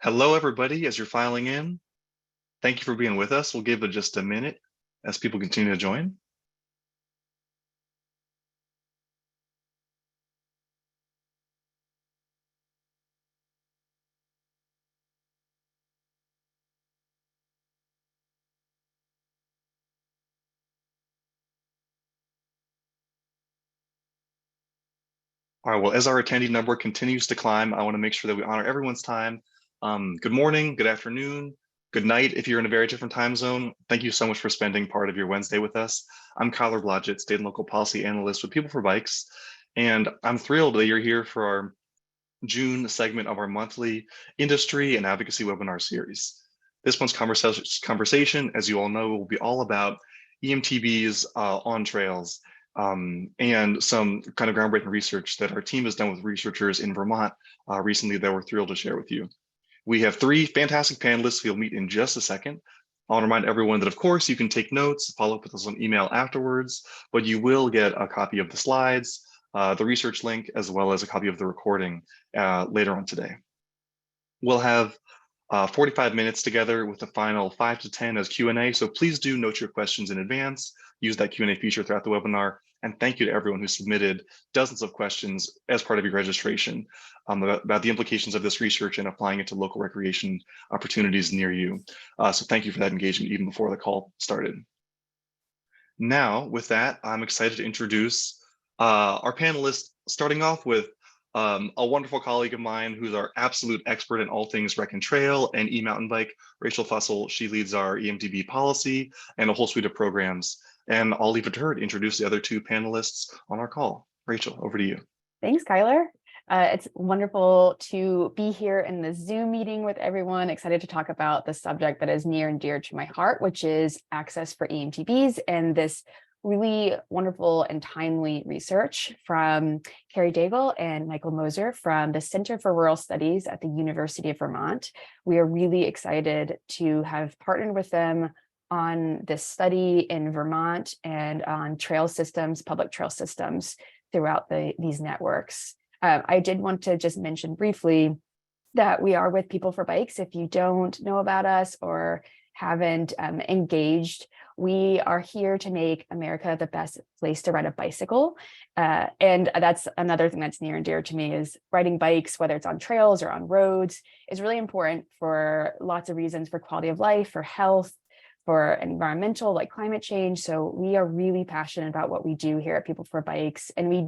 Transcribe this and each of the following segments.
Hello, everybody, as you're filing in. Thank you for being with us. We'll give it just a minute as people continue to join. All right, well, as our attendee number continues to climb, I want to make sure that we honor everyone's time. Good morning, good afternoon, good night if you're in a very different time zone. Thank you so much for spending part of your Wednesday with us. I'm Kyler Blodgett, State and Local Policy Analyst with PeopleForBikes, and I'm thrilled that you're here for our June segment of our monthly industry and advocacy webinar series. This month's conversation, as you all know, will be all about eMTBs on trails, and some kind of groundbreaking research that our team has done with researchers in Vermont recently that we're thrilled to share with you. We have three fantastic panelists who will meet in just a second. I want to remind everyone that, of course, you can take notes, follow up with us on email afterwards, but you will get a copy of the slides, the research link, as well as a copy of the recording later on today. We'll have 45 minutes together with the final 5 to 10 as Q&A. So please do note your questions in advance, use that Q&A feature throughout the webinar. And thank you to everyone who submitted dozens of questions as part of your registration about the implications of this research and applying it to local recreation opportunities near you. So thank you for that engagement even before the call started. Now, with that, I'm excited to introduce our panelists, starting off with a wonderful colleague of mine who's our absolute expert in all things rec and trail and e-mountain bike, Rachel Fussell. She leads our eMTB policy and a whole suite of programs. And I'll leave it to her to introduce the other two panelists on our call. Rachel, over to you. Thanks, Kyler. It's wonderful to be here in the Zoom meeting with everyone. Excited to talk about the subject that is near and dear to my heart, which is access for eMTBs and this really wonderful and timely research from Carrie Daigle and Michael Moser from the Center for Rural Studies at the University of Vermont. We are really excited to have partnered with them on this study in Vermont and on trail systems, public trail systems throughout these networks. I did want to just mention briefly that we are with PeopleForBikes. If you don't know about us or haven't engaged, we are here to make America the best place to ride a bicycle. And that's another thing that's near and dear to me is riding bikes, whether it's on trails or on roads, is really important for lots of reasons, for quality of life, for health, for environmental, like climate change. So we are really passionate about what we do here at PeopleForBikes, and we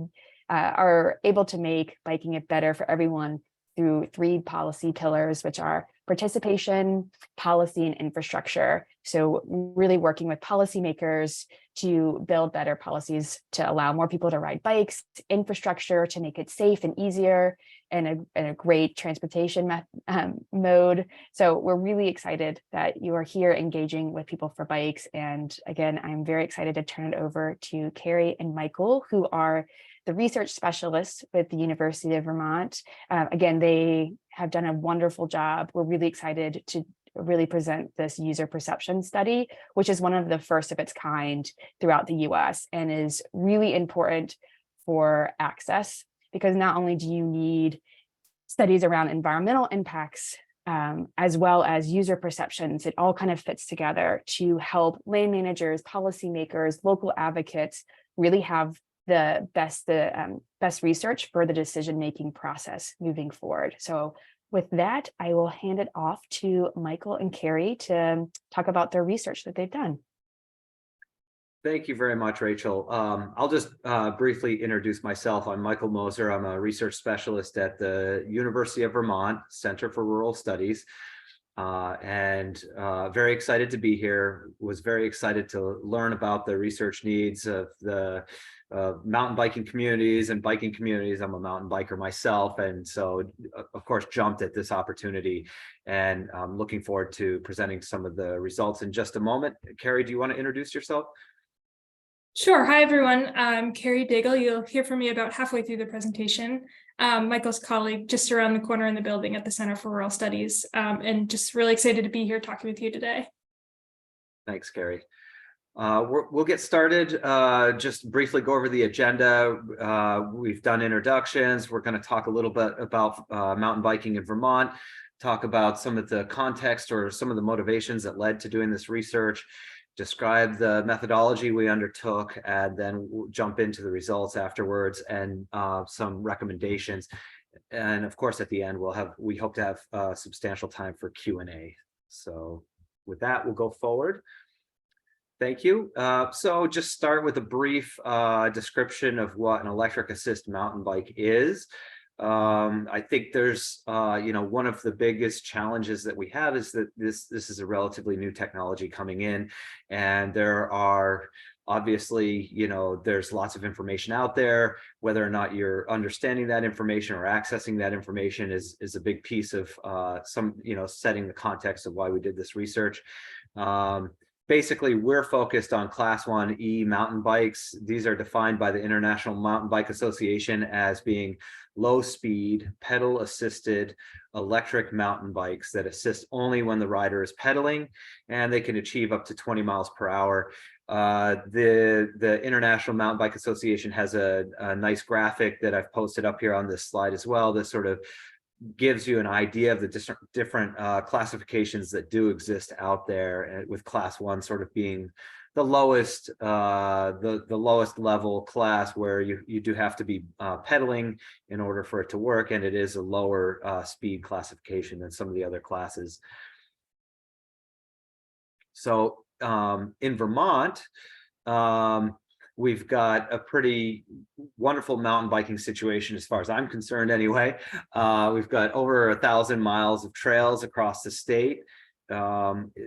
are able to make biking it better for everyone through three policy pillars, which are participation, policy, and infrastructure. So really working with policymakers to build better policies to allow more people to ride bikes, infrastructure to make it safe and easier, and a great transportation mode. So we're really excited that you are here engaging with PeopleForBikes. And again, I'm very excited to turn it over to Carrie and Michael, who are the research specialists with the University of Vermont. Again, they have done a wonderful job. We're really excited to really present this user perception study, which is one of the first of its kind throughout the US and is really important for access, because not only do you need studies around environmental impacts, as well as user perceptions, it all kind of fits together to help land managers, policymakers, local advocates really have the best research for the decision-making process moving forward. So with that, I will hand it off to Michael and Carrie to talk about their research that they've done. Thank you very much, Rachel. I'll just briefly introduce myself. I'm Michael Moser. I'm a research specialist at the University of Vermont Center for Rural Studies. And very excited to be here. Was very excited to learn about the research needs of the mountain biking communities and biking communities. I'm a mountain biker myself, and so of course jumped at this opportunity, and I'm looking forward to presenting some of the results in just a moment. Carrie, do you want to introduce yourself? Sure. Hi, everyone. I'm Carrie Daigle. You'll hear from me about halfway through the presentation. Michael's colleague just around the corner in the building at the Center for Rural Studies, and just really excited to be here talking with you today. Thanks, Carrie. We'll get started. Just briefly go over the agenda. We've done introductions. We're going to talk a little bit about mountain biking in Vermont, talk about some of the context or some of the motivations that led to doing this research, describe the methodology we undertook, and then we'll jump into the results afterwards and some recommendations. And of course, at the end, we hope to have substantial time for Q&A. So with that, we'll go forward. Thank you. So just start with a brief description of what an electric assist mountain bike is. I think there's, one of the biggest challenges that we have is that this is a relatively new technology coming in, and there are obviously, there's lots of information out there. Whether or not you're understanding that information or accessing that information is a big piece of setting the context of why we did this research. Basically, we're focused on Class 1 E mountain bikes. These are defined by the International Mountain Bike Association as being low-speed, pedal-assisted electric mountain bikes that assist only when the rider is pedaling, and they can achieve up to 20 miles per hour. The International Mountain Bike Association has a nice graphic that I've posted up here on this slide as well, that sort of gives you an idea of the different classifications that do exist out there, with Class 1 sort of being the lowest the lowest level class, where you do have to be pedaling in order for it to work, and it is a lower speed classification than some of the other classes. So in Vermont, we've got a pretty wonderful mountain biking situation, as far as I'm concerned anyway. We've got over 1,000 miles of trails across the state.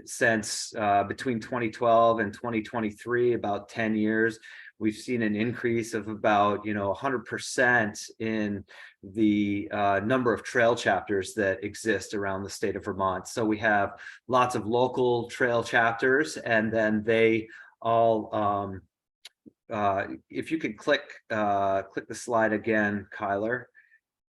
Since between 2012 and 2023, about 10 years, we've seen an increase of about 100% in the number of trail chapters that exist around the state of Vermont. So we have lots of local trail chapters, and then they all if you could click the slide again, Kyler.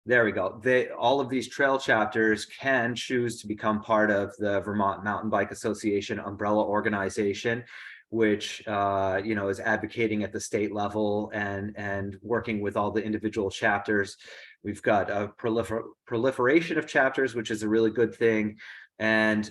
There we go. All of these trail chapters can choose to become part of the Vermont Mountain Bike Association umbrella organization, which is advocating at the state level and working with all the individual chapters. We've got a proliferation of chapters, which is a really good thing. And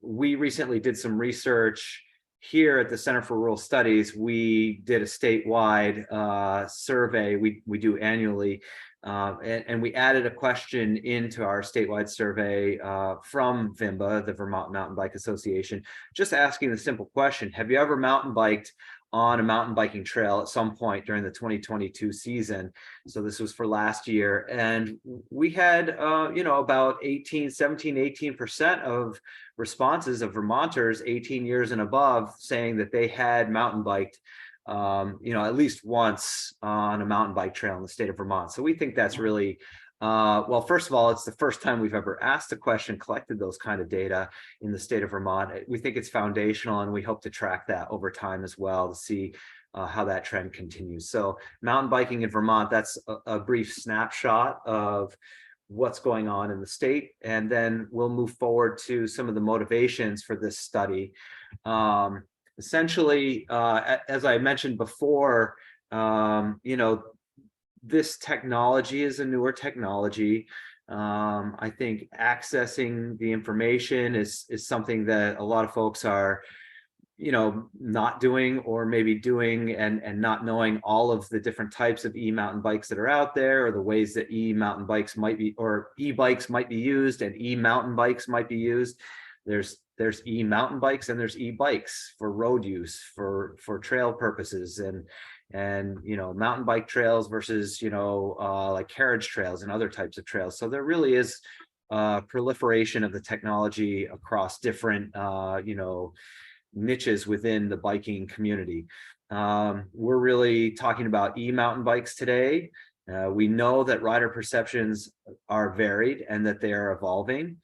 we recently did some research here at the Center for Rural Studies. We did a statewide survey we do annually, and we added a question into our statewide survey from VMBA, the Vermont Mountain Bike Association, just asking the simple question: have you ever mountain biked on a mountain biking trail at some point during the 2022 season? So this was for last year, and we had about 18% of responses of Vermonters 18 years and above saying that they had mountain biked at least once on a mountain bike trail in the state of Vermont. So we think that's really well, first of all, it's the first time we've ever asked a question, collected those kind of data in the state of Vermont. We think it's foundational, and we hope to track that over time as well to see how that trend continues. So mountain biking in Vermont, that's a brief snapshot of what's going on in the state. And then we'll move forward to some of the motivations for this study. Essentially, as I mentioned before, this technology is a newer technology. I think accessing the information is something that a lot of folks are, not doing, or maybe doing and not knowing all of the different types of e-mountain bikes that are out there, or the ways that e-mountain bikes might be, or e-bikes might be used, and e-mountain bikes might be used. There's e-mountain bikes and there's e-bikes for road use, for trail purposes, and mountain bike trails versus like carriage trails and other types of trails. So there really is proliferation of the technology across different niches within the biking community. We're really talking about e-mountain bikes today. We know that rider perceptions are varied and that they are evolving.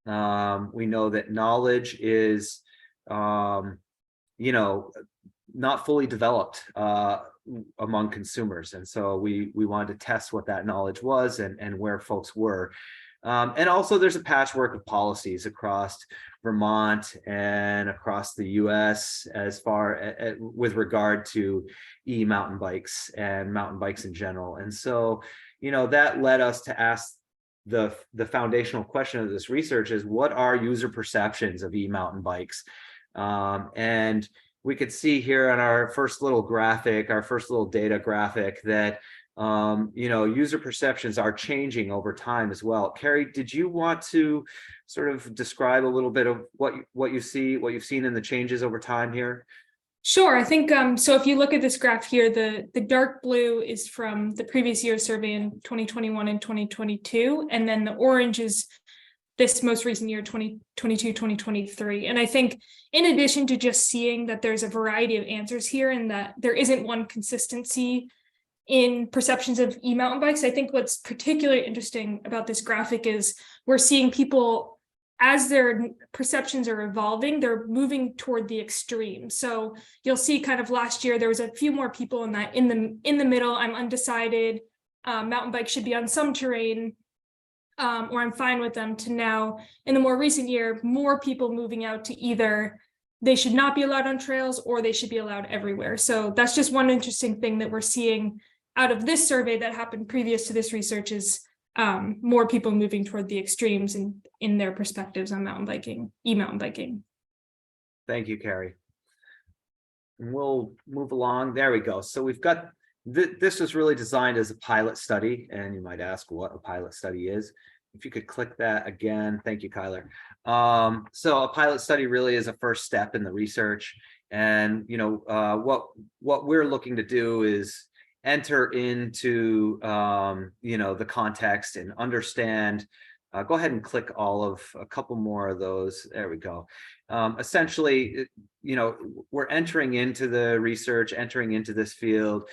We know that knowledge is not fully developed among consumers, and so we wanted to test what that knowledge was and where folks were. And also there's a patchwork of policies across Vermont and across the US as far with regard to e-mountain bikes and mountain bikes in general. And so, that led us to ask the foundational question of this research is, what are user perceptions of e-mountain bikes? And we could see here on our first little graphic, our first little data graphic, that user perceptions are changing over time as well. Carrie, did you want to sort of describe a little bit of what you've seen in the changes over time here? Sure. I think so. If you look at this graph here, the dark blue is from the previous year's survey in 2021 and 2022, and then the orange is this most recent year, 2022, 2023. And I think in addition to just seeing that there's a variety of answers here and that there isn't one consistency in perceptions of e-mountain bikes, I think what's particularly interesting about this graphic is we're seeing people, as their perceptions are evolving, they're moving toward the extreme. So you'll see kind of last year, there was a few more people in that in the middle, I'm undecided, mountain bike should be on some terrain, or I'm fine with them, to now in the more recent year, more people moving out to either they should not be allowed on trails or they should be allowed everywhere. So that's just one interesting thing that we're seeing out of this survey that happened previous to this research is more people moving toward the extremes in their perspectives on mountain biking, e-mountain biking. Thank you, Carrie. And we'll move along. There we go. So we've got, this was really designed as a pilot study, and you might ask what a pilot study is. If you could click that again. Thank you, Kyler. So a pilot study really is a first step in the research. And, what we're looking to do is enter into, the context and understand. Go ahead and click a couple more of those. There we go. Essentially, we're entering into the research, entering into this field,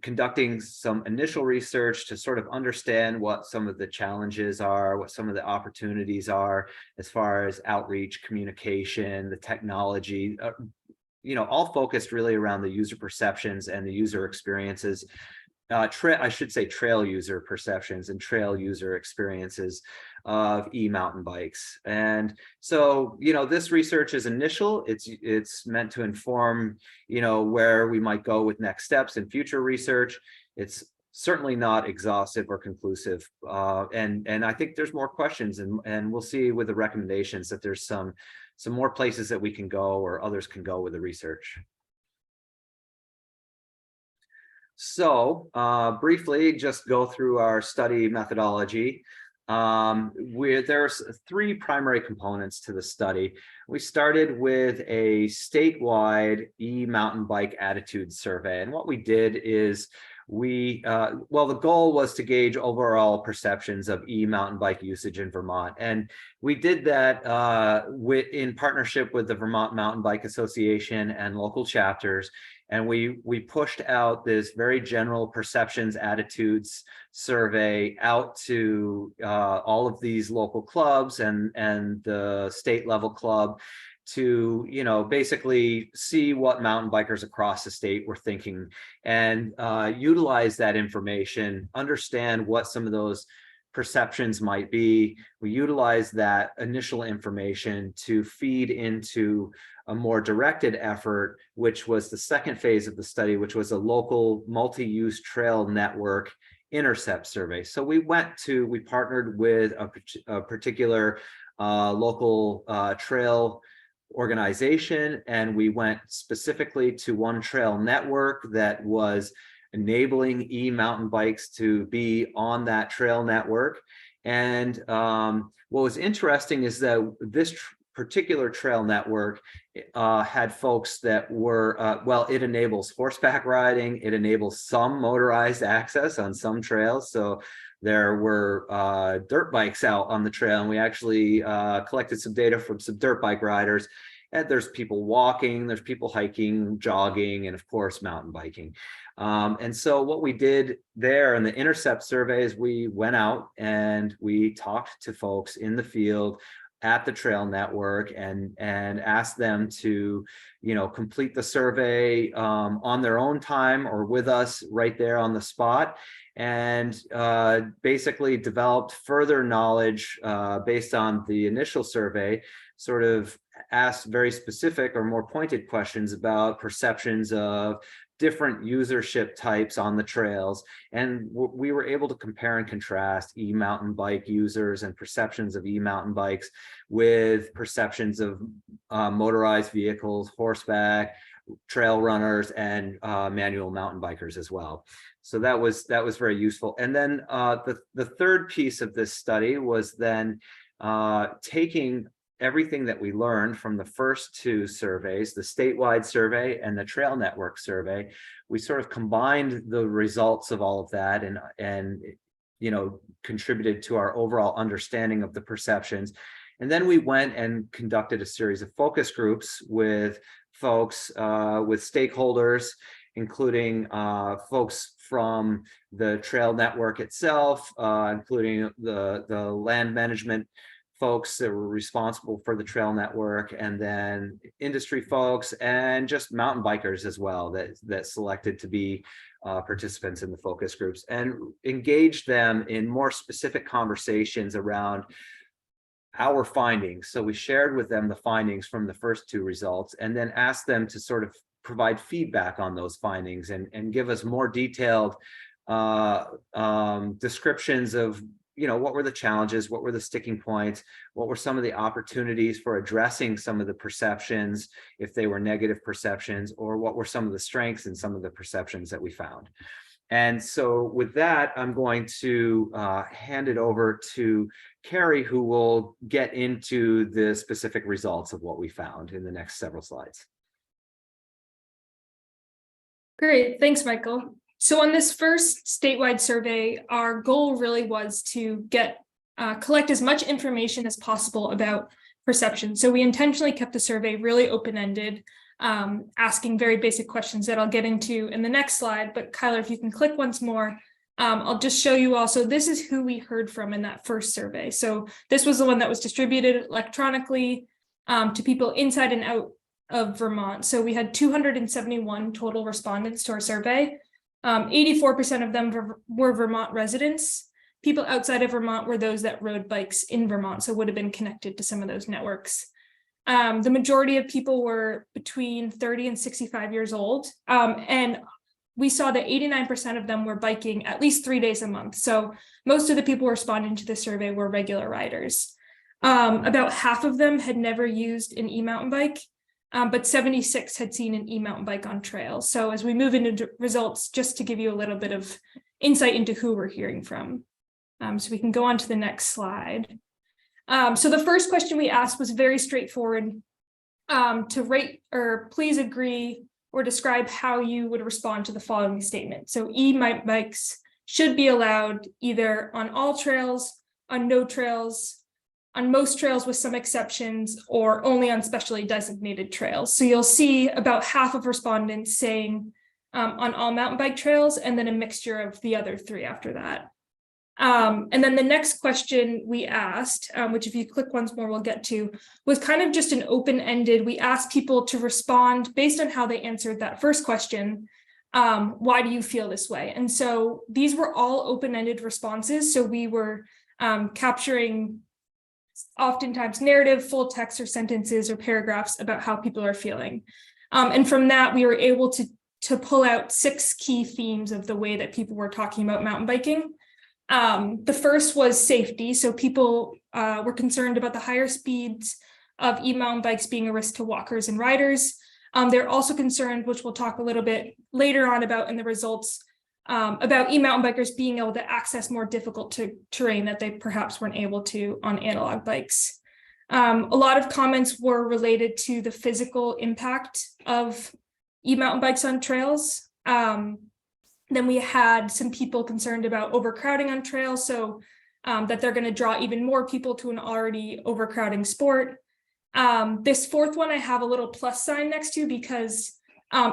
conducting some initial research to sort of understand what some of the challenges are, what some of the opportunities are as far as outreach, communication, the technology, all focused really around the user perceptions and the user experiences. I should say trail user perceptions and trail user experiences of e-mountain bikes. And so, this research is initial. It's meant to inform, where we might go with next steps in future research. It's certainly not exhaustive or conclusive. And I think there's more questions, and we'll see with the recommendations that there's some more places that we can go or others can go with the research. So briefly, just go through our study methodology. There's three primary components to the study. We started with a statewide e-mountain bike attitude survey. And what we did is the goal was to gauge overall perceptions of e-mountain bike usage in Vermont. And we did that in partnership with the Vermont Mountain Bike Association and local chapters. And we pushed out this very general perceptions attitudes survey out to all of these local clubs and the state level club to basically see what mountain bikers across the state were thinking and utilize that information, understand what some of those perceptions might be. We utilize that initial information to feed into a more directed effort, which was the second phase of the study, which was a local multi-use trail network intercept survey. So we partnered with a particular local trail organization, and we went specifically to one trail network that was enabling e-mountain bikes to be on that trail network. And what was interesting is that this particular trail network had folks that were, it enables horseback riding, it enables some motorized access on some trails. So there were dirt bikes out on the trail, and we actually collected some data from some dirt bike riders. And there's people walking, there's people hiking, jogging, and of course, mountain biking. And so what we did there in the intercept surveys, we went out and we talked to folks in the field at the trail network and asked them to, complete the survey on their own time or with us right there on the spot, and basically developed further knowledge based on the initial survey, sort of asked very specific or more pointed questions about perceptions of different usership types on the trails. And we were able to compare and contrast e-mountain bike users and perceptions of e-mountain bikes with perceptions of motorized vehicles, horseback, trail runners, and manual mountain bikers as well. So that was very useful. And then the third piece of this study was then taking everything that we learned from the first two surveys, the statewide survey and the trail network survey. We sort of combined the results of all of that and contributed to our overall understanding of the perceptions. And then we went and conducted a series of focus groups with folks, with stakeholders, including folks from the trail network itself, including the land management folks that were responsible for the trail network, and then industry folks, and just mountain bikers as well that selected to be participants in the focus groups, and engaged them in more specific conversations around our findings. So we shared with them the findings from the first two results, and then asked them to sort of provide feedback on those findings and give us more detailed descriptions of what were the challenges, what were the sticking points, what were some of the opportunities for addressing some of the perceptions if they were negative perceptions, or what were some of the strengths in some of the perceptions that we found. And so with that, I'm going to hand it over to Carrie, who will get into the specific results of what we found in the next several slides. Great, thanks, Michael. So on this first statewide survey, our goal really was to collect as much information as possible about perception. So we intentionally kept the survey really open-ended, asking very basic questions that I'll get into in the next slide. But Kyler, if you can click once more, I'll just show you also, this is who we heard from in that first survey. So this was the one that was distributed electronically to people inside and out of Vermont. So we had 271 total respondents to our survey. 84% of them were Vermont residents. People outside of Vermont were those that rode bikes in Vermont, so would have been connected to some of those networks. The majority of people were between 30 and 65 years old. And we saw that 89% of them were biking at least 3 days a month. So most of the people responding to the survey were regular riders. About half of them had never used an e-mountain bike. But 76 had seen an e-mountain bike on trails. So as we move into results, just to give you a little bit of insight into who we're hearing from. So we can go on to the next slide. So the first question we asked was very straightforward, to rate or please agree or describe how you would respond to the following statement. So e-mountain bikes should be allowed either on all trails, on no trails, on most trails with some exceptions, or only on specially designated trails. So you'll see about half of respondents saying on all mountain bike trails, and then a mixture of the other three after that. And then the next question we asked, which if you click once more, we'll get to, was kind of just an open-ended. We asked people to respond based on how they answered that first question. Why do you feel this way? And so these were all open-ended responses. So we were capturing oftentimes narrative, full text or sentences or paragraphs about how people are feeling. And from that, we were able to pull out 6 key themes of the way that people were talking about mountain biking. The first was safety. So people were concerned about the higher speeds of e-mountain bikes being a risk to walkers and riders. They're also concerned, which we'll talk a little bit later on about in the results, about e-mountain bikers being able to access more difficult terrain that they perhaps weren't able to on analog bikes. A lot of comments were related to the physical impact of e-mountain bikes on trails. Then we had some people concerned about overcrowding on trails, so that they're going to draw even more people to an already overcrowding sport. This fourth one I have a little plus sign next to because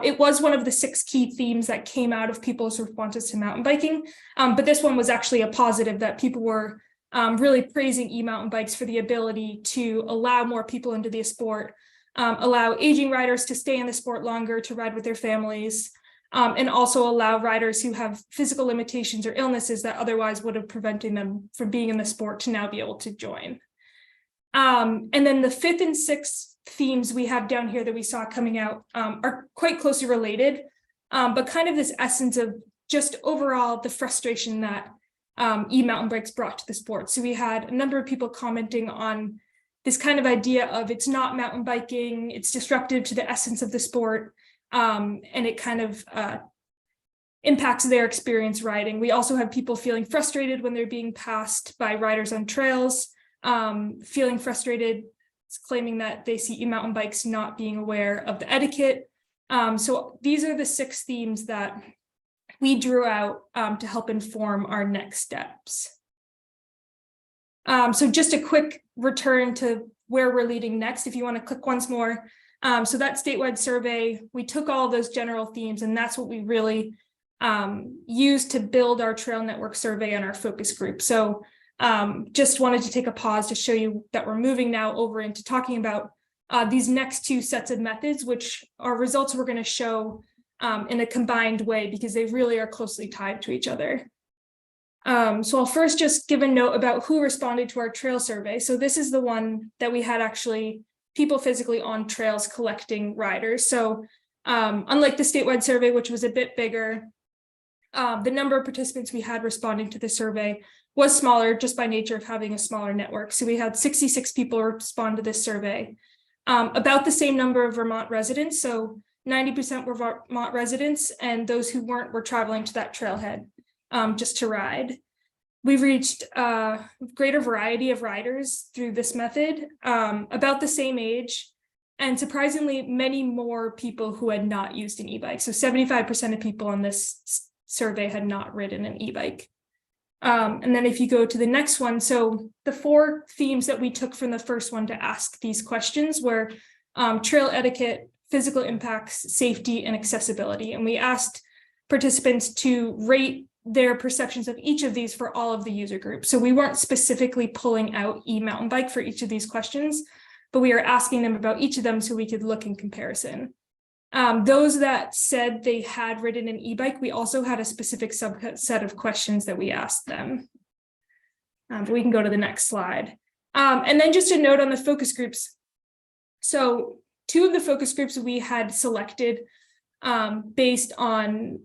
it was one of the 6 key themes that came out of people's responses to mountain biking. But this one was actually a positive, that people were really praising e-mountain bikes for the ability to allow more people into the sport, allow aging riders to stay in the sport longer, to ride with their families, and also allow riders who have physical limitations or illnesses that otherwise would have prevented them from being in the sport to now be able to join. And then the 5th and 6th themes we have down here that we saw coming out are quite closely related. but kind of this essence of just overall the frustration that e-mountain bikes brought to the sport. So we had a number of people commenting on this kind of idea of it's not mountain biking, it's disruptive to the essence of the sport, and it kind of impacts their experience riding. We also have people feeling frustrated when they're being passed by riders on trails, feeling frustrated, claiming that they see e-mountain bikes not being aware of the etiquette. So these are the 6 themes that we drew out to help inform our next steps. So just a quick return to where we're leading next, if you want to click once more. So that statewide survey, we took all those general themes, and that's what we really used to build our trail network survey and our focus group. So just wanted to take a pause to show you that we're moving now over into talking about these next 2 sets of methods, which are results we're going to show in a combined way because they really are closely tied to each other. So I'll first just give a note about who responded to our trail survey. So this is the one that we had actually people physically on trails collecting riders. So unlike the statewide survey, which was a bit bigger, the number of participants we had responding to the survey was smaller just by nature of having a smaller network. So we had 66 people respond to this survey, about the same number of Vermont residents. So 90% were Vermont residents, and those who weren't were traveling to that trailhead just to ride. We've reached a greater variety of riders through this method, about the same age, and surprisingly, many more people who had not used an e-bike. So 75% of people on this survey had not ridden an e-bike. And then if you go to the next one, so the 4 themes that we took from the first one to ask these questions were trail etiquette, physical impacts, safety, and accessibility. And we asked participants to rate their perceptions of each of these for all of the user groups. So we weren't specifically pulling out e-mountain bike for each of these questions, but we are asking them about each of them so we could look in comparison. Those that said they had ridden an e-bike, we also had a specific subset of questions that we asked them. But we can go to the next slide. And then just a note on the focus groups. So 2 of the focus groups we had selected based on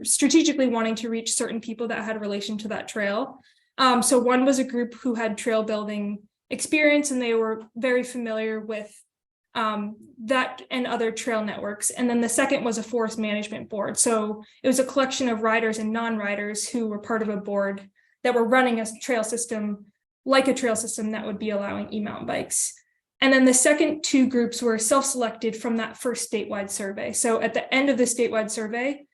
strategically wanting to reach certain people that had a relation to that trail. So one was a group who had trail building experience, and they were very familiar with that and other trail networks. And then the second was a forest management board. So it was a collection of riders and non-riders who were part of a board that were running a trail system, like a trail system that would be allowing e-mountain bikes. And then the second 2 groups were self-selected from that first statewide survey. So at the end of the statewide survey,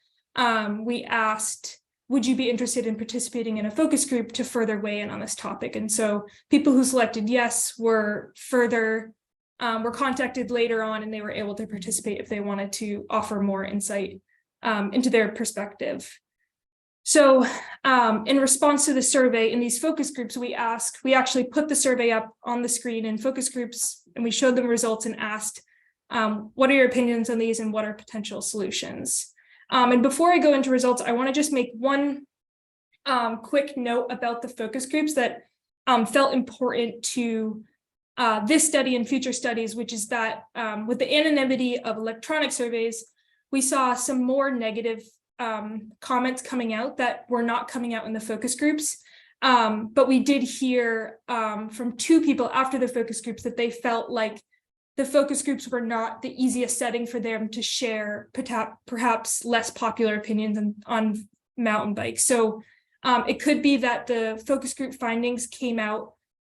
we asked, would you be interested in participating in a focus group to further weigh in on this topic? And so people who selected yes were contacted later on, and they were able to participate if they wanted to offer more insight into their perspective. So in response to the survey, in these focus groups, we actually put the survey up on the screen in focus groups, and we showed them results and asked, what are your opinions on these and what are potential solutions? And before I go into results, I want to just make one quick note about the focus groups that felt important to this study and future studies, which is that with the anonymity of electronic surveys, we saw some more negative comments coming out that were not coming out in the focus groups. But we did hear from 2 people after the focus groups that they felt like the focus groups were not the easiest setting for them to share perhaps less popular opinions on mountain bikes. So it could be that the focus group findings came out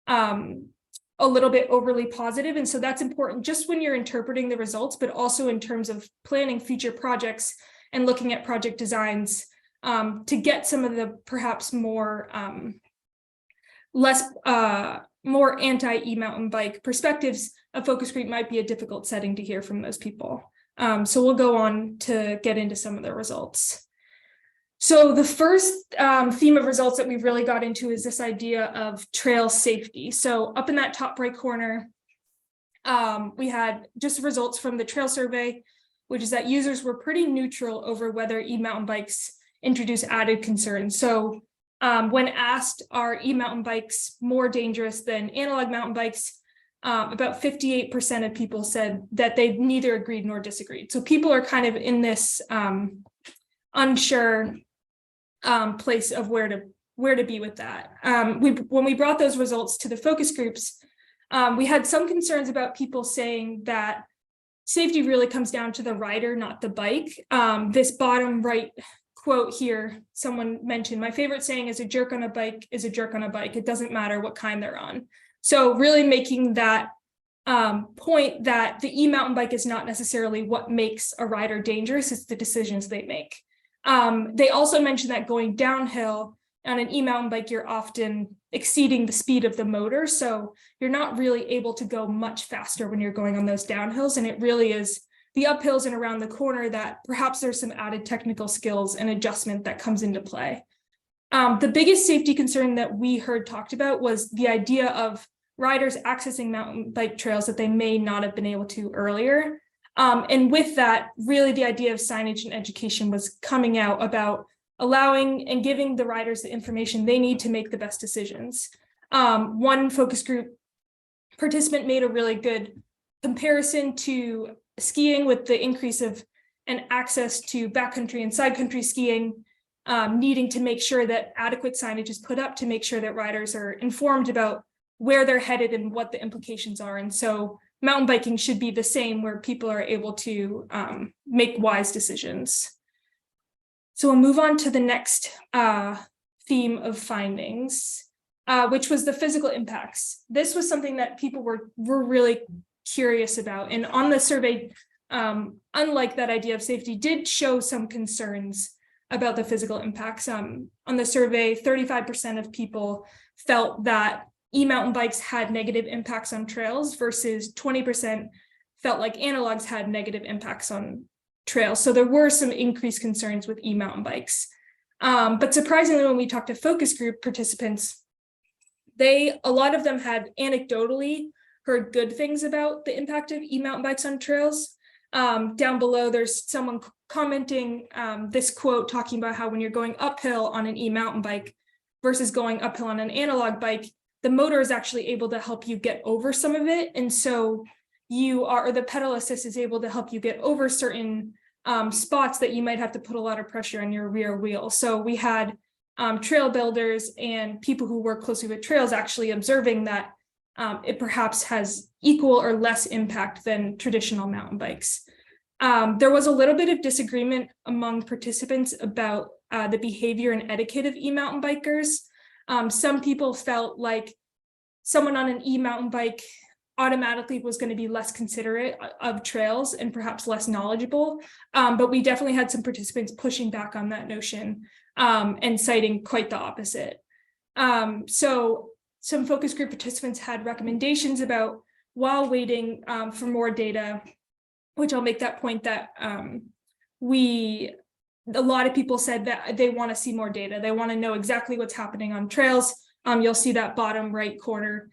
a little bit overly positive. And so that's important just when you're interpreting the results, but also in terms of planning future projects and looking at project designs to get some of the perhaps more more anti-e-mountain bike perspectives. A focus group might be a difficult setting to hear from those people. So we'll go on to get into some of the results. So the first theme of results that we've really got into is this idea of trail safety. So up in that top right corner, we had just results from the trail survey, which is that users were pretty neutral over whether e-mountain bikes introduce added concerns. So when asked, are e-mountain bikes more dangerous than analog mountain bikes? about 58% of people said that they neither agreed nor disagreed. So people are kind of in this unsure place of where to be with that. When we brought those results to the focus groups, we had some concerns about people saying that safety really comes down to the rider, not the bike. This bottom right quote here, someone mentioned, my favorite saying is a jerk on a bike is a jerk on a bike. It doesn't matter what kind they're on. So really making that point that the e-mountain bike is not necessarily what makes a rider dangerous, it's the decisions they make. They also mentioned that going downhill on an e-mountain bike, you're often exceeding the speed of the motor. So you're not really able to go much faster when you're going on those downhills. And it really is the uphills and around the corner that perhaps there's some added technical skills and adjustment that comes into play. The biggest safety concern that we heard talked about was the idea of riders accessing mountain bike trails that they may not have been able to earlier. And with that, really the idea of signage and education was coming out about allowing and giving the riders the information they need to make the best decisions. One focus group participant made a really good comparison to skiing with the increase of and access to backcountry and side country skiing, needing to make sure that adequate signage is put up to make sure that riders are informed about where they're headed and what the implications are. And so mountain biking should be the same, where people are able to make wise decisions. So we'll move on to the next theme of findings, which was the physical impacts. This was something that people were really curious about. And on the survey, unlike that idea of safety, did show some concerns about the physical impacts. On the survey, 35% of people felt that e-mountain bikes had negative impacts on trails versus 20% felt like analogs had negative impacts on trails. So there were some increased concerns with e-mountain bikes. But surprisingly, when we talked to focus group participants, a lot of them had anecdotally heard good things about the impact of e-mountain bikes on trails. Down below, there's someone commenting this quote talking about how when you're going uphill on an e-mountain bike versus going uphill on an analog bike, the motor is actually able to help you get over some of it. And so the pedal assist is able to help you get over certain spots that you might have to put a lot of pressure on your rear wheel. So we had trail builders and people who work closely with trails actually observing that it perhaps has equal or less impact than traditional mountain bikes. There was a little bit of disagreement among participants about the behavior and etiquette of e-mountain bikers. Some people felt like someone on an e-mountain bike automatically was going to be less considerate of trails and perhaps less knowledgeable. But we definitely had some participants pushing back on that notion and citing quite the opposite. So some focus group participants had recommendations about, while waiting for more data, which I'll make that point that a lot of people said that they want to see more data. They want to know exactly what's happening on trails. You'll see that bottom right corner,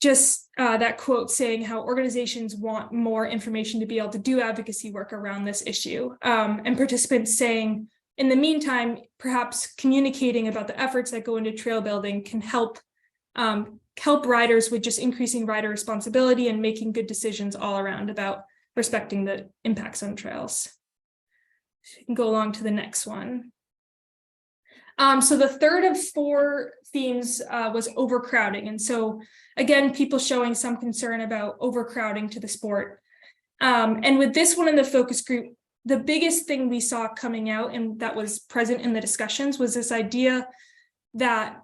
just that quote saying how organizations want more information to be able to do advocacy work around this issue. And participants saying, in the meantime, perhaps communicating about the efforts that go into trail building can help riders with just increasing rider responsibility and making good decisions all around about respecting the impacts on trails. So you can go along to the next one. So the third of four themes was overcrowding. And so again, people showing some concern about overcrowding to the sport. And with this one in the focus group, the biggest thing we saw coming out and that was present in the discussions was this idea that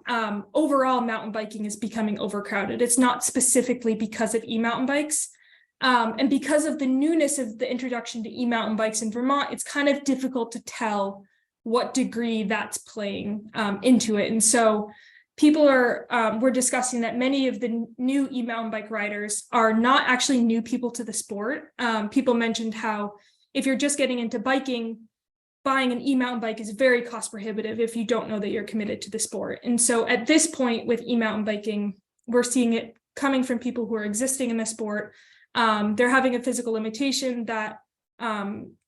overall mountain biking is becoming overcrowded. It's not specifically because of e-mountain bikes. And because of the newness of the introduction to e-mountain bikes in Vermont, it's kind of difficult to tell what degree that's playing into it. And so people we're discussing that many of the new e-mountain bike riders are not actually new people to the sport. People mentioned how if you're just getting into biking, buying an e-mountain bike is very cost prohibitive if you don't know that you're committed to the sport. And so at this point with e-mountain biking, we're seeing it coming from people who are existing in the sport. They're having a physical limitation that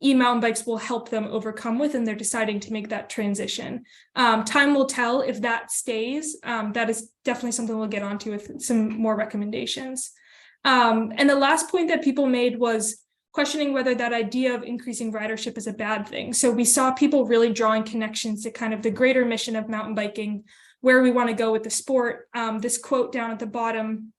e-mountain bikes will help them overcome with, and they're deciding to make that transition. Time will tell if that stays. That is definitely something we'll get onto with some more recommendations. And the last point that people made was questioning whether that idea of increasing ridership is a bad thing. So we saw people really drawing connections to kind of the greater mission of mountain biking, where we want to go with the sport. This quote down at the bottom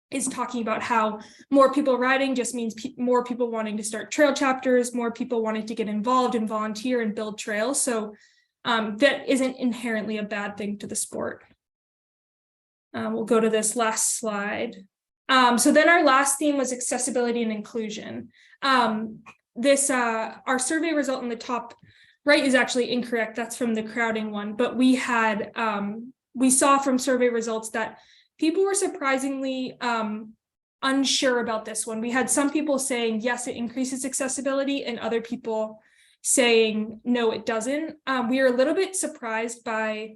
is talking about how more people riding just means more people wanting to start trail chapters, more people wanting to get involved and volunteer and build trails. So that isn't inherently a bad thing to the sport. We'll go to this last slide. So then our last theme was accessibility and inclusion. Our survey result in the top right is actually incorrect. That's from the crowding one, but we saw from survey results that people were surprisingly unsure about this one. We had some people saying, yes, it increases accessibility, and other people saying, no, it doesn't. We are a little bit surprised by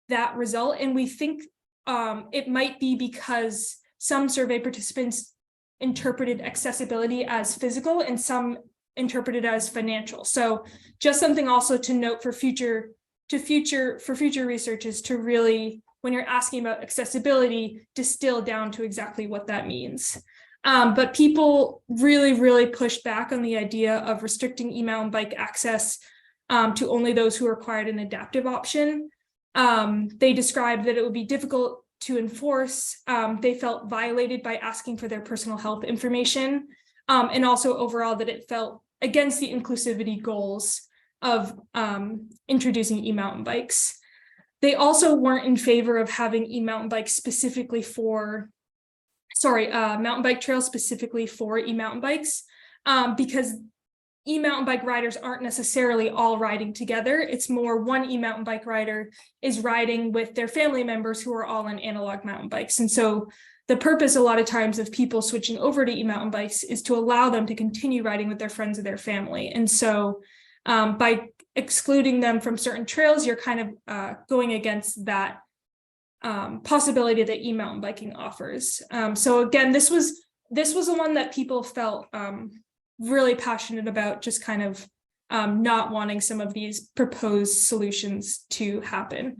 that result, and we think it might be because some survey participants interpreted accessibility as physical and some interpreted as financial. So just something also to note for future research is to really, when you're asking about accessibility, distill down to exactly what that means. But people really pushed back on the idea of restricting e-mountain bike access to only those who required an adaptive option. They described that it would be difficult to enforce. They felt violated by asking for their personal health information, and also overall that it felt against the inclusivity goals of introducing e-mountain bikes. They also weren't in favor of having e-mountain bikes specifically for, mountain bike trails specifically for e-mountain bikes, because e-mountain bike riders aren't necessarily all riding together. It's more one e-mountain bike rider is riding with their family members who are all on analog mountain bikes. And so the purpose a lot of times of people switching over to e-mountain bikes is to allow them to continue riding with their friends or their family. And so by excluding them from certain trails, you're kind of going against that possibility that e-mountain biking offers. So again, this was the one that people felt really passionate about, just kind of not wanting some of these proposed solutions to happen.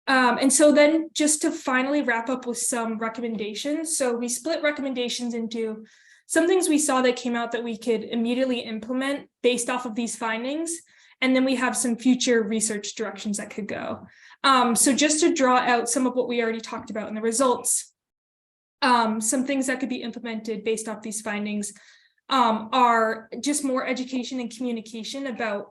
And so then just to finally wrap up with some recommendations. So we split recommendations into some things we saw that came out that we could immediately implement based off of these findings. And then we have some future research directions that could go. So just to draw out some of what we already talked about in the results, some things that could be implemented based off these findings are just more education and communication about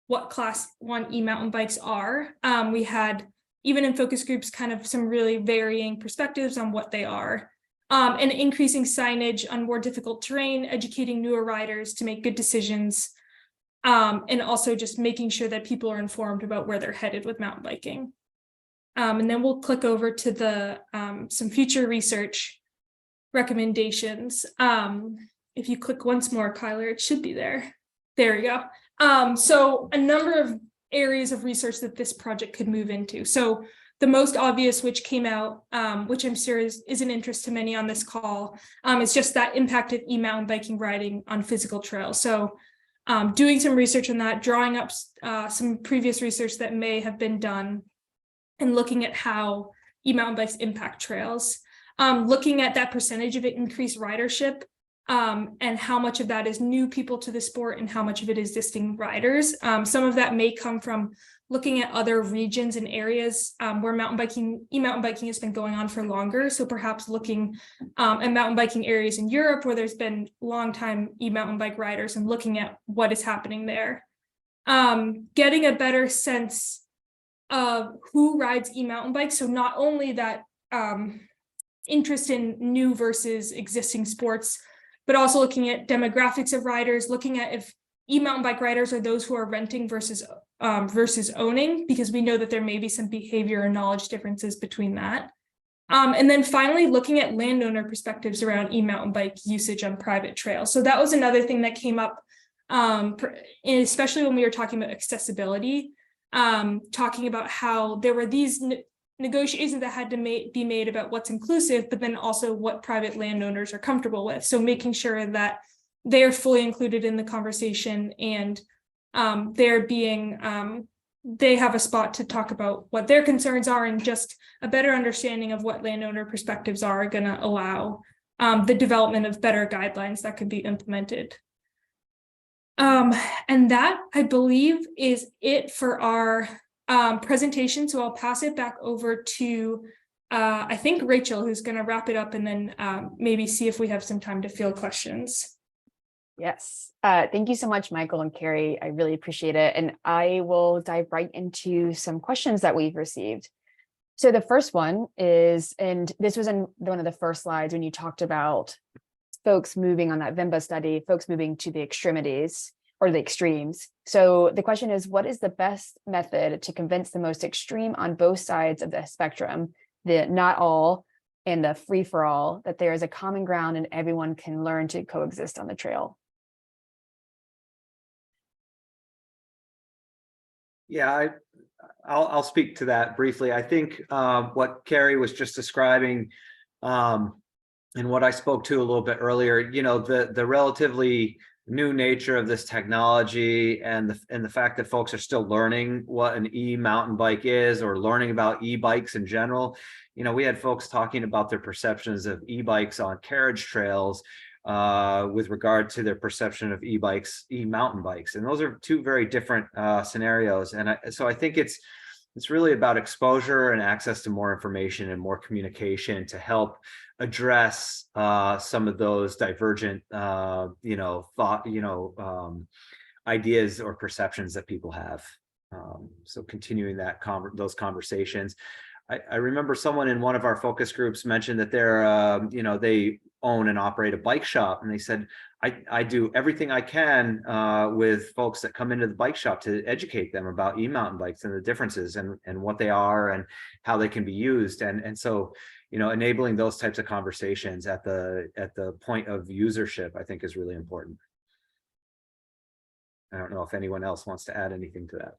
what Class 1 e-mountain bikes are. We had, even in focus groups, kind of some really varying perspectives on what they are. And increasing signage on more difficult terrain, educating newer riders to make good decisions, and also just making sure that people are informed about where they're headed with mountain biking. And then we'll click over to the some future research recommendations. If you click once more, Kyler, it should be there. There we go. So a number of areas of research that this project could move into. So the most obvious, which came out, which I'm sure is an interest to many on this call, is just that impact of e-mountain biking riding on physical trails. So doing some research on that, drawing up some previous research that may have been done, and looking at how e-mountain bikes impact trails, looking at that percentage of increased ridership, and how much of that is new people to the sport and how much of it is existing riders. Some of that may come from looking at other regions and areas where e-mountain biking has been going on for longer. So perhaps looking at mountain biking areas in Europe where there's been long-time e-mountain bike riders and looking at what is happening there. Getting a better sense of who rides e-mountain bikes. So not only that interest in new versus existing sports, but also looking at demographics of riders, looking at if e-mountain bike riders are those who are renting versus owning, because we know that there may be some behavior and knowledge differences between that. And then finally, looking at landowner perspectives around e-mountain bike usage on private trails. So that was another thing that came up, especially when we were talking about accessibility, talking about how there were these negotiations that had to be made about what's inclusive, but then also what private landowners are comfortable with. So making sure that they're fully included in the conversation and they're being they have a spot to talk about what their concerns are, and just a better understanding of what landowner perspectives are going to allow the development of better guidelines that could be implemented. And that, I believe, is it for our presentation. So I'll pass it back over to, I think, Rachel, who's going to wrap it up, and then maybe see if we have some time to field questions. Yes. Thank you so much, Michael and Carrie. I really appreciate it. And I will dive right into some questions that we've received. So the first one is, and this was in one of the first slides when you talked about folks moving on that VIMBA study, folks moving to the extremities or the extremes. So the question is, what is the best method to convince the most extreme on both sides of the spectrum, the not all and the free for all, that there is a common ground and everyone can learn to coexist on the trail? Yeah, I'll speak to that briefly. I think what Carrie was just describing, and what I spoke to a little bit earlier, you know, the relatively new nature of this technology, and the fact that folks are still learning what an e-mountain bike is, or learning about e-bikes in general. You know, we had folks talking about their perceptions of e-bikes on carriage trails with regard to their perception of e-bikes, e-mountain bikes. And those are two very different scenarios. And so I think it's really about exposure and access to more information and more communication to help address some of those divergent, ideas or perceptions that people have. So continuing those conversations. I remember someone in one of our focus groups mentioned that they own and operate a bike shop, and they said, I do everything I can with folks that come into the bike shop to educate them about e-mountain bikes and the differences and what they are and how they can be used. And so, you know, enabling those types of conversations at the point of usership, I think, is really important. I don't know if anyone else wants to add anything to that.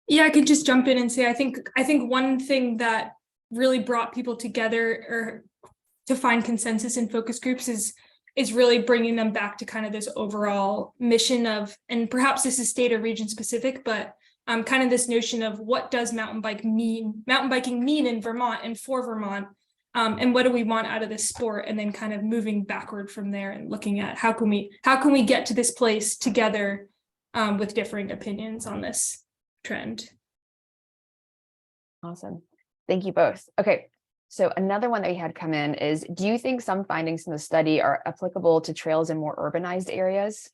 Yeah, I could just jump in and say, I think one thing that really brought people together or to find consensus in focus groups is really bringing them back to kind of this overall mission of, and perhaps this is state or region specific, but kind of this notion of what does mountain biking mean in Vermont and for Vermont, and what do we want out of this sport, and then kind of moving backward from there and looking at how can we get to this place together with differing opinions on this trend. Awesome. Thank you both. Okay. So another one that we had come in is, do you think some findings from the study are applicable to trails in more urbanized areas?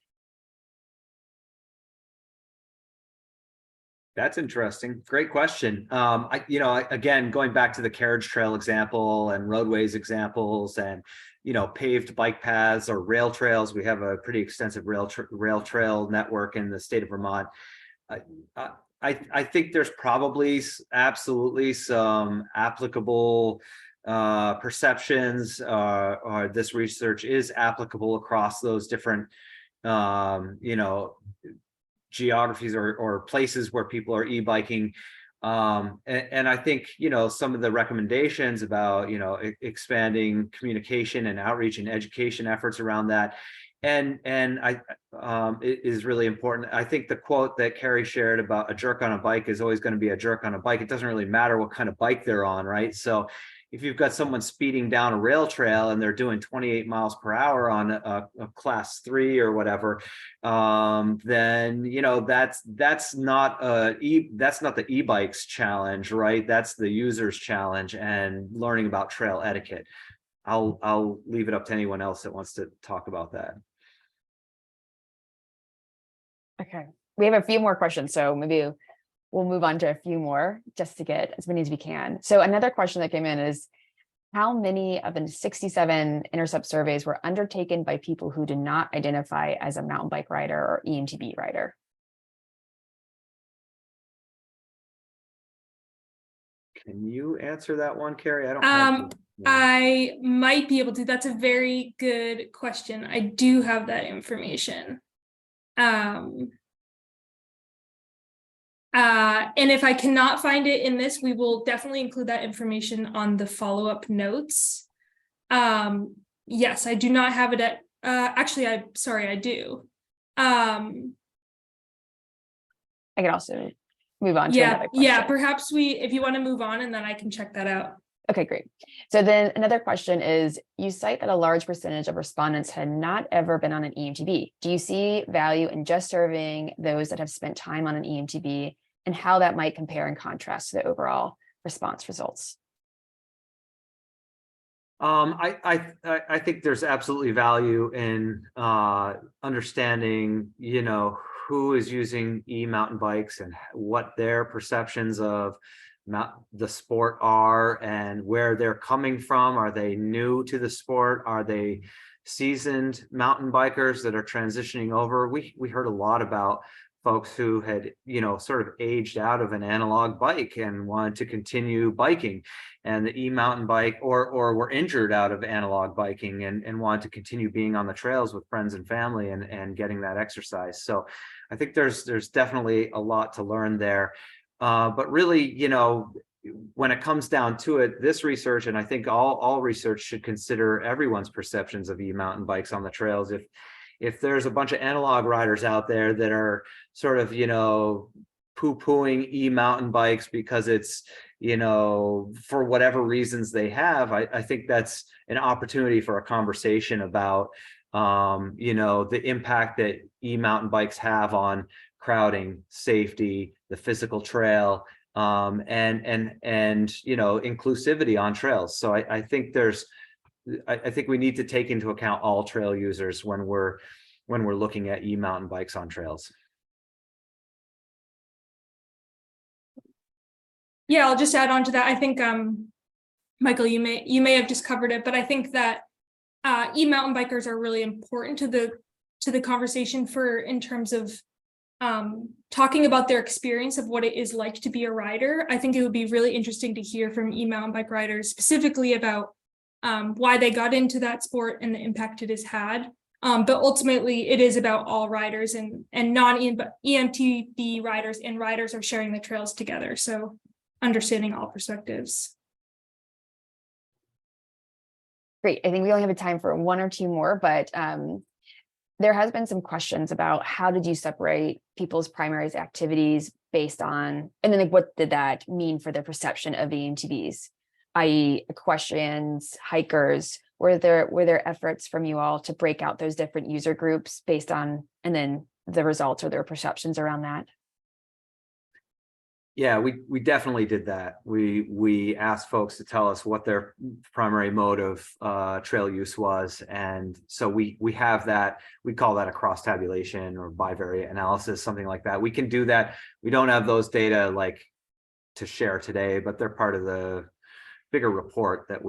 That's interesting. Great question. Again, going back to the carriage trail example and roadways examples and, paved bike paths or rail trails, we have a pretty extensive rail trail network in the state of Vermont. I think there's probably absolutely some applicable perceptions, or this research is applicable across those different, geographies or places where people are e-biking. And I think, some of the recommendations about, expanding communication and outreach and education efforts around that. And it is really important. I think the quote that Carrie shared about a jerk on a bike is always going to be a jerk on a bike. It doesn't really matter what kind of bike they're on, right? So if you've got someone speeding down a rail trail and they're doing 28 miles per hour on a class 3 or whatever, then that's not the e-bikes challenge, right? That's the user's challenge and learning about trail etiquette. I'll leave it up to anyone else that wants to talk about that. Okay, we have a few more questions, so maybe we'll move on to a few more just to get as many as we can. So another question that came in is, how many of the 67 intercept surveys were undertaken by people who did not identify as a mountain bike rider or eMTB rider? Can you answer that one, Carrie? I don't have I might be able to. That's a very good question. I do have that information. And if I cannot find it in this, we will definitely include that information on the follow-up notes. Yes, I do not have it at, actually, I do. I can also move on to Yeah, another question. yeah, perhaps if you want to move on and then I can check that out. Okay, great. So then another question is, you cite that a large percentage of respondents had not ever been on an eMTB. Do you see value in just serving those that have spent time on an eMTB, and how that might compare and contrast to the overall response results? I think there's absolutely value in understanding, who is using e-mountain bikes and what their perceptions of the sport are and where they're coming from. Are they new to the sport? Are they seasoned mountain bikers that are transitioning over? We heard a lot about folks who had, sort of aged out of an analog bike and wanted to continue biking, and the e-mountain bike, or were injured out of analog biking and wanted to continue being on the trails with friends and family and getting that exercise. So I think there's definitely a lot to learn there. But really, when it comes down to it, this research, and I think all research should consider everyone's perceptions of e-mountain bikes on the trails. If there's a bunch of analog riders out there that are sort of, poo-pooing e-mountain bikes because it's, for whatever reasons they have, I think that's an opportunity for a conversation about, the impact that e-mountain bikes have on crowding, safety, the physical trail, and inclusivity on trails. So I think I think we need to take into account all trail users when we're looking at e-mountain bikes on trails. Yeah, I'll just add on to that. I think Michael, you may have just covered it, but I think that e-mountain bikers are really important to the conversation in terms of talking about their experience of what it is like to be a rider. I think it would be really interesting to hear from e-mountain bike riders specifically about why they got into that sport and the impact it has had. But ultimately, it is about all riders, and non-eMTB riders and riders are sharing the trails together. So understanding all perspectives. Great. I think we only have time for one or two more, but there has been some questions about how did you separate people's primary activities based on, and then like, what did that mean for their perception of eMTBs, i.e. equestrians, hikers? Were there efforts from you all to break out those different user groups based on, and then the results or their perceptions around that? Yeah, we definitely did that. We asked folks to tell us what their primary mode of trail use was, and so we have that. We call that a cross tabulation or bivariate analysis, something like that. We can do that. We don't have those data like to share today, but they're part of the bigger report that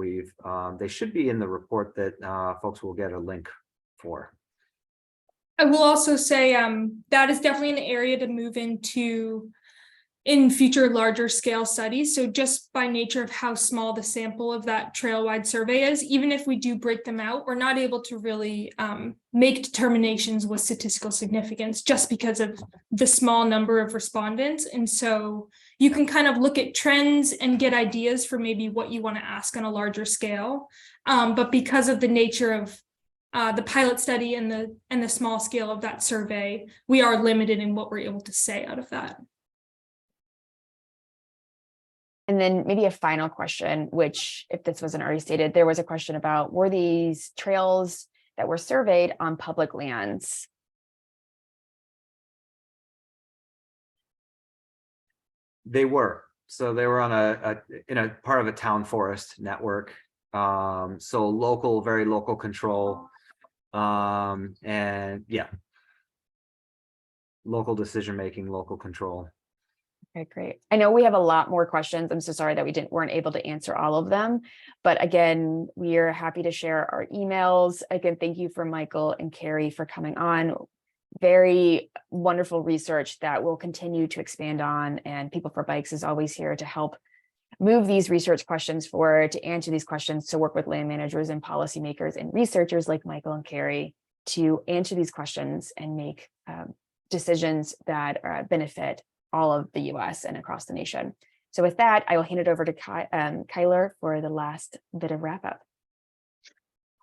they should be in the report that folks will get a link for. I will also say that is definitely an area to move into in future larger scale studies. So just by nature of how small the sample of that trail-wide survey is, even if we do break them out, we're not able to really make determinations with statistical significance just because of the small number of respondents. And so you can kind of look at trends and get ideas for maybe what you want to ask on a larger scale. But because of the nature of the pilot study and the small scale of that survey, we are limited in what we're able to say out of that. And then maybe a final question, which if this wasn't already stated, there was a question about, were these trails that were surveyed on public lands? They were. So they were on in a part of a town forest network. So local, very local control. And yeah, local decision-making, local control. Okay, great. I know we have a lot more questions. I'm so sorry that we weren't able to answer all of them, but again, we are happy to share our emails. Again, thank you for Michael and Carrie for coming on. Very wonderful research that we'll continue to expand on, and PeopleForBikes is always here to help move these research questions forward, to answer these questions, to work with land managers and policymakers and researchers like Michael and Carrie to answer these questions and make decisions that benefit all of the US and across the nation. So with that, I will hand it over to Kyler for the last bit of wrap up.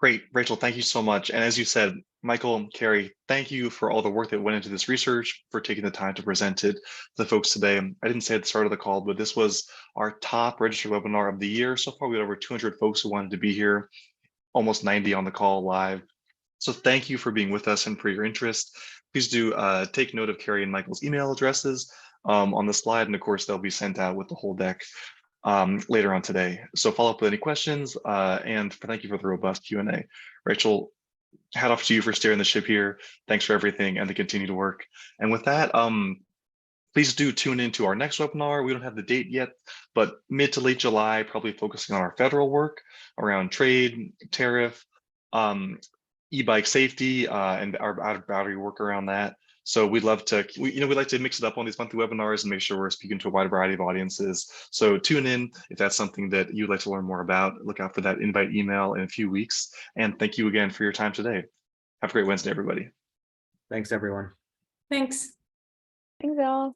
Great, Rachel, thank you so much. And as you said, Michael, Carrie, thank you for all the work that went into this research, for taking the time to present it to the folks today. I didn't say at the start of the call, but this was our top registered webinar of the year. So far, we had over 200 folks who wanted to be here, almost 90 on the call live. So thank you for being with us and for your interest. Please do take note of Carrie and Michael's email addresses on the slide. And of course, they'll be sent out with the whole deck later on today. So follow up with any questions and thank you for the robust Q&A. Rachel, hat off to you for steering the ship here. Thanks for everything and the continued work. And with that, please do tune into our next webinar. We don't have the date yet, but mid to late July, probably focusing on our federal work around trade, tariff, e-bike safety, and our out-of-boundary work around that. So we'd love to, we like to mix it up on these monthly webinars and make sure we're speaking to a wide variety of audiences. So tune in if that's something that you'd like to learn more about. Look out for that invite email in a few weeks. And thank you again for your time today. Have a great Wednesday, everybody. Thanks, everyone. Thanks. Thanks, y'all.